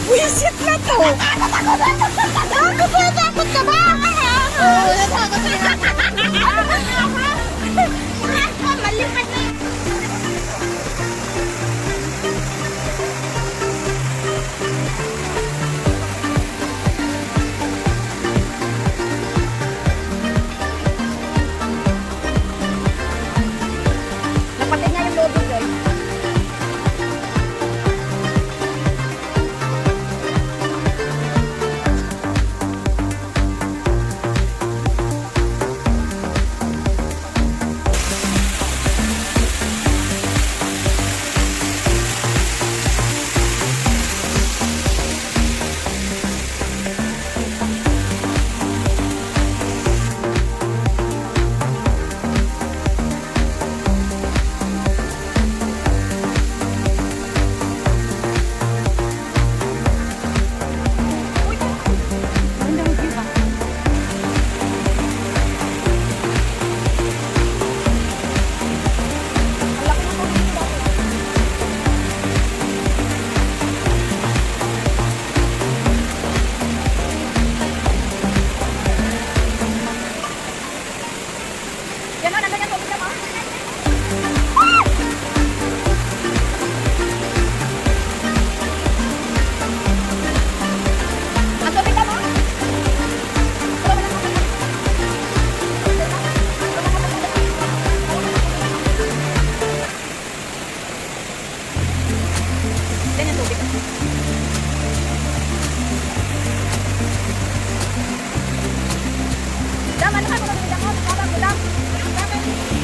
Wisit na to. Takot ka ba? Oo, natakot ka na. Malipat na. Napatid nga yung lobo, Joy.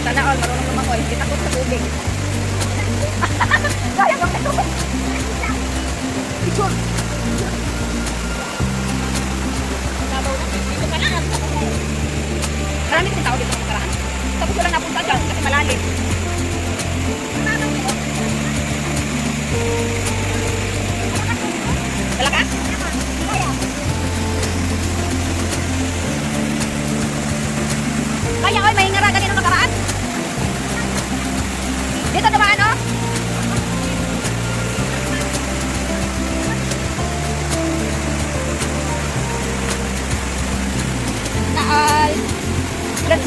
Sana all, marunong lumakoy. Hindi takot sa tubig. Kaya kang may tubig. Picture. Maraming din tao dito sa nakaraan. Tapos ko lang napunta dyan kasi malalim. Malakas? Kaya oy, may ngara ganito nakaraan. Dito naman, oh. Naal.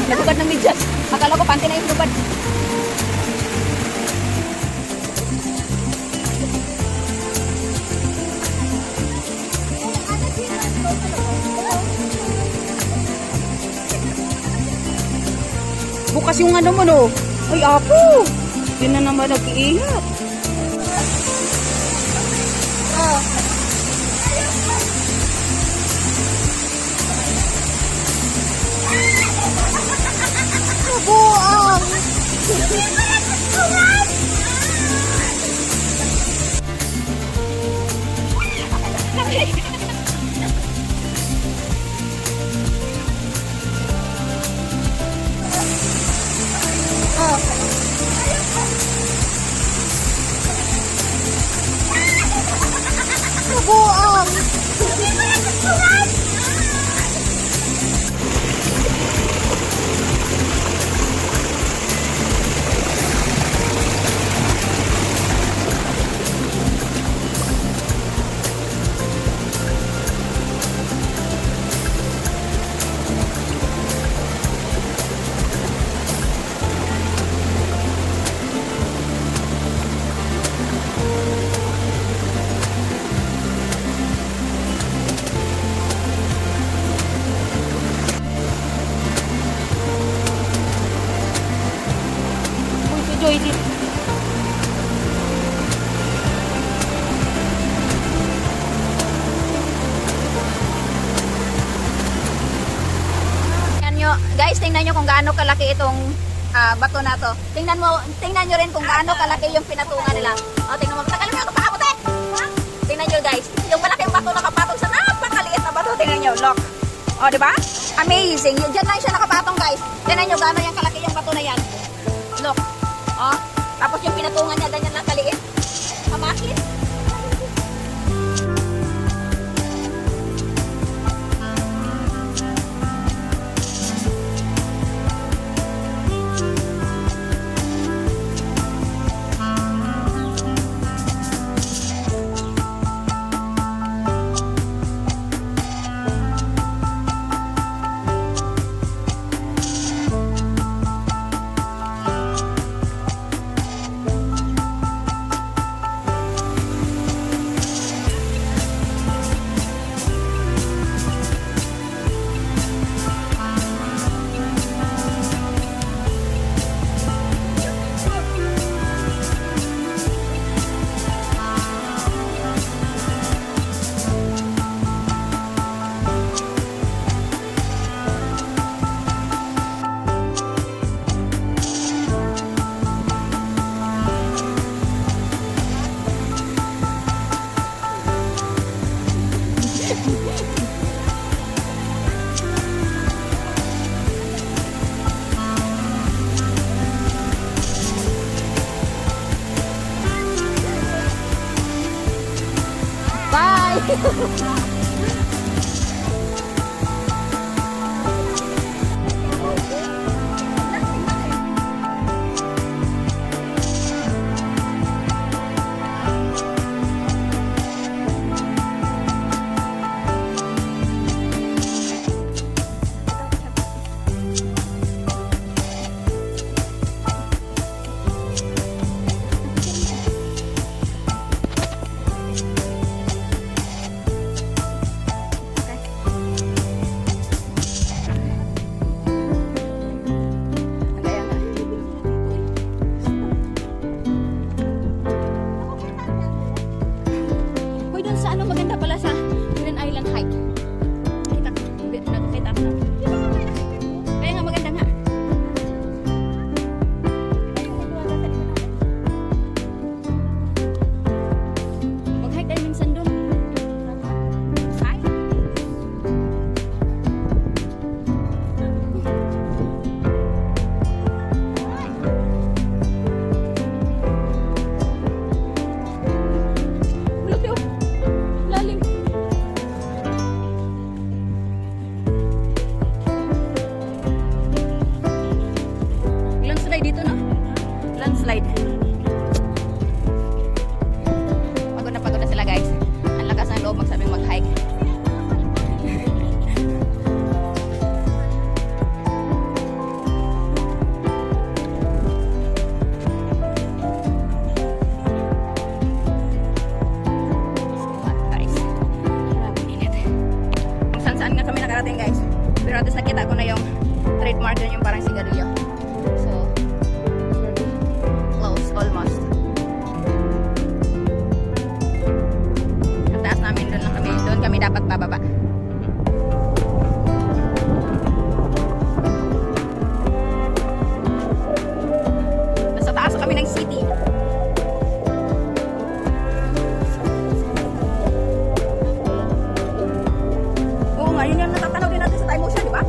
Nagubad ng medyas. Akala ko panty na yung lubad. Bukas yung ano mo, no? Ay, apo! Yun na naman nag-iingat. Oh. Buang! Buang! Joy dito. Guys, tingnan nyo kung gaano kalaki itong bato na to. Tingnan nyo rin kung gaano kalaki yung pinatungan nila. O, tingnan mo. Tagal mo ako pa ako, te! Tingnan nyo, guys. Yung malaking bato nakapatong sa napakaliit na bato. Tingnan nyo, look. O, diba? Amazing. Diyan lang siya nakapatong, guys. Tingnan nyo gaano yung kalaki yung bato na yan. Look. O, tapos yung pinatungan niya, ganyan lang kaliit. Kamakit. Hoy, dun sa ano, maganda pala sa Green Island hike. Kita ko, nakakita ko na. Kaya nga maganda nga. Mag-hike tayo minsan dun. Hike? Laki oh. Lalim. Landslide dito, no? Landslide. Pagod na sila, guys. Ang lakas ng loob magsabing mag-hike. Guys, grabe init. Kung saan nga kami nakarating, guys. Pero at least nakita ko na yung trademark dun, yung parang sigarilyo. So, close, almost. Ang taas namin, doon lang kami. Doon kami dapat bababa. Nasa taas kami ng city. Oo nga, yun yung natatanaw din natin sa Time Ocean, di ba?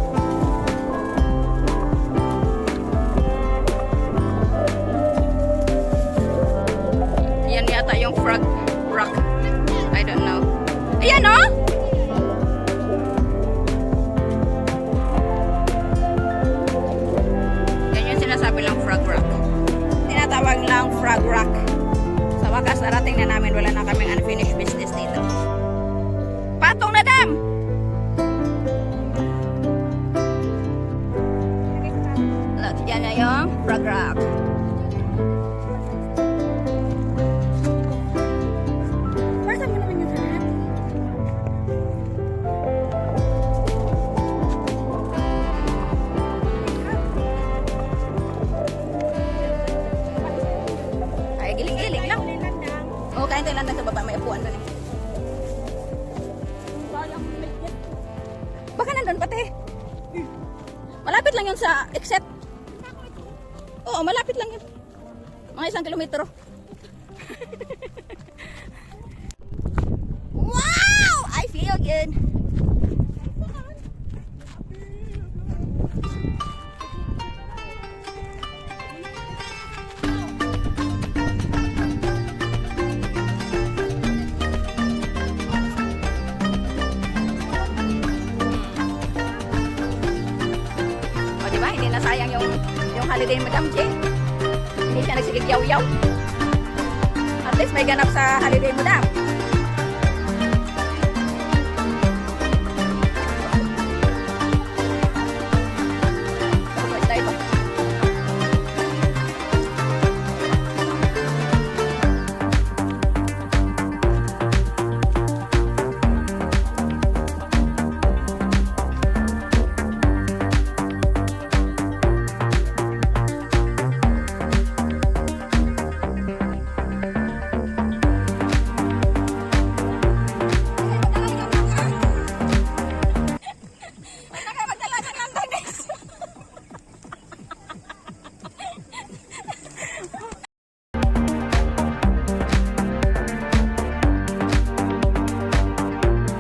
Yan yata yung Frog Rock. I don't know. Ayan, no? Yan yung sinasabi lang Frog Rock. Tinatawag lang Frog Rock. Sa wakas, narating na namin. Wala na kaming unfinished business dito. Patong na dam! Look, yan na yung Frog Rock. Parang mo naman yung lahat. Ay, giling-giling lang. Oo, kain tayo lang sa baba. May upuan doon eh. Baka nandun pati. Malapit lang yun sa exit. Oo, malapit lang yun. Mga 1 kilometro. Wow! I feel good. O, diba? Hindi na sayang yung holiday ni Madam J. Hindi siya nagsigigyaw-yaw. At least may ganap sa holiday mo, Madam.